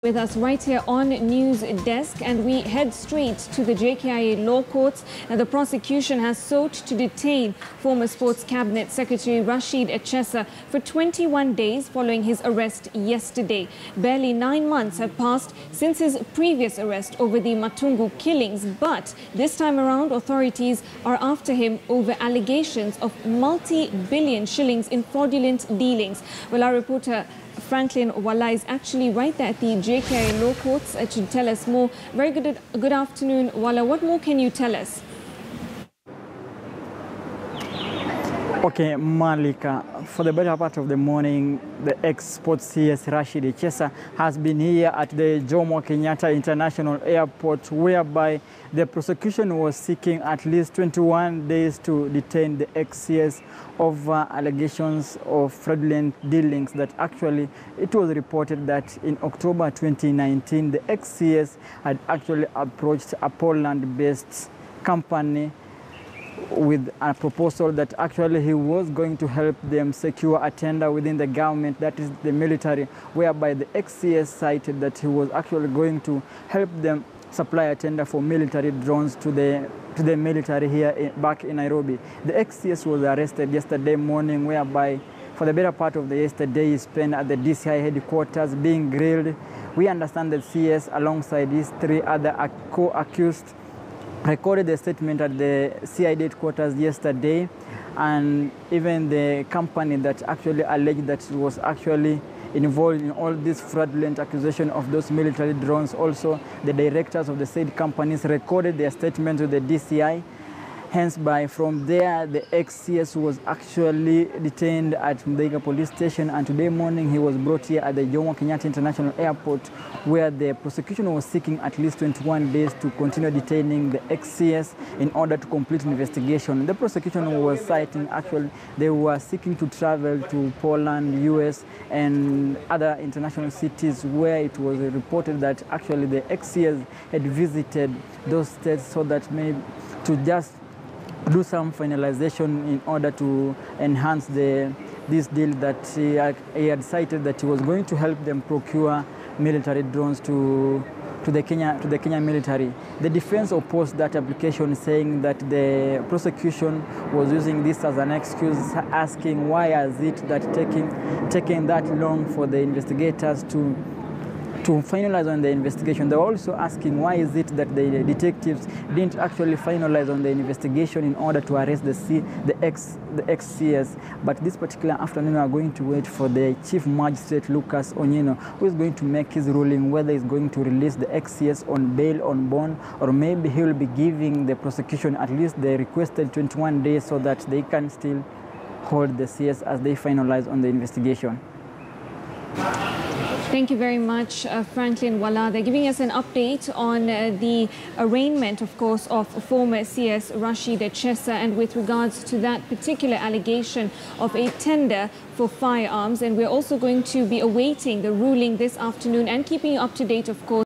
With us right here on News Desk, and we head straight to the JKIA law courts. Now, the prosecution has sought to detain former Sports Cabinet Secretary Rashid ECHESA for 21 days following his arrest yesterday. Barely 9 months have passed since his previous arrest over the Matungu killings, but this time around authorities are after him over allegations of multi-billion shillings in fraudulent dealings. Well, our reporter Franklin Wala is actually right there at the JKIA law courts to tell us more. Very good afternoon, Wala. What more can you tell us? Okay, Malika, for the better part of the morning, the ex-sports CS Rashid ECHESA has been here at the Jomo Kenyatta International Airport, whereby the prosecution was seeking at least 21 days to detain the ex-CS over allegations of fraudulent dealings. That actually, it was reported that in October 2019, the ex-CS had actually approached a Poland-based company with a proposal that actually he was going to help them secure a tender within the government, that is the military, whereby the ex-CS cited that he was actually going to help them supply a tender for military drones to the military here back in Nairobi. The ex-CS was arrested yesterday morning, whereby for the better part of the yesterday he spent at the DCI headquarters being grilled. We understand that CS, alongside his 3 other co-accused, recorded a statement at the CID headquarters yesterday, and even the company that actually alleged that it was actually involved in all this fraudulent accusation of those military drones, also the directors of the said companies recorded their statement to the DCI. Hence, from there, the ex-CS was actually detained at Mbega police station, and today morning he was brought here at the Jomo Kenyatta International Airport, where the prosecution was seeking at least 21 days to continue detaining the ex-CS in order to complete investigation. The prosecution was citing actually they were seeking to travel to Poland, US, and other international cities where it was reported that actually the ex-CS had visited those states so that maybe to just do some finalization in order to enhance this deal that he had cited that he was going to help them procure military drones to the Kenya military. The defense opposed that application, saying that the prosecution was using this as an excuse, asking why is it that taking that long for the investigators to finalize on the investigation. They were also asking why is it that the detectives didn't actually finalize on the investigation in order to arrest the ex-CS. But this particular afternoon, we are going to wait for the Chief Magistrate Lucas Onyino, who is going to make his ruling whether he's going to release the ex-CS on bail, on bond, or maybe he will be giving the prosecution at least the requested 21 days so that they can still hold the CS as they finalize on the investigation. Thank you very much, Franklin Wala. They're giving us an update on the arraignment, of course, of former CS Rashid ECHESA, and with regards to that particular allegation of a tender for firearms. And we're also going to be awaiting the ruling this afternoon and keeping you up to date, of course.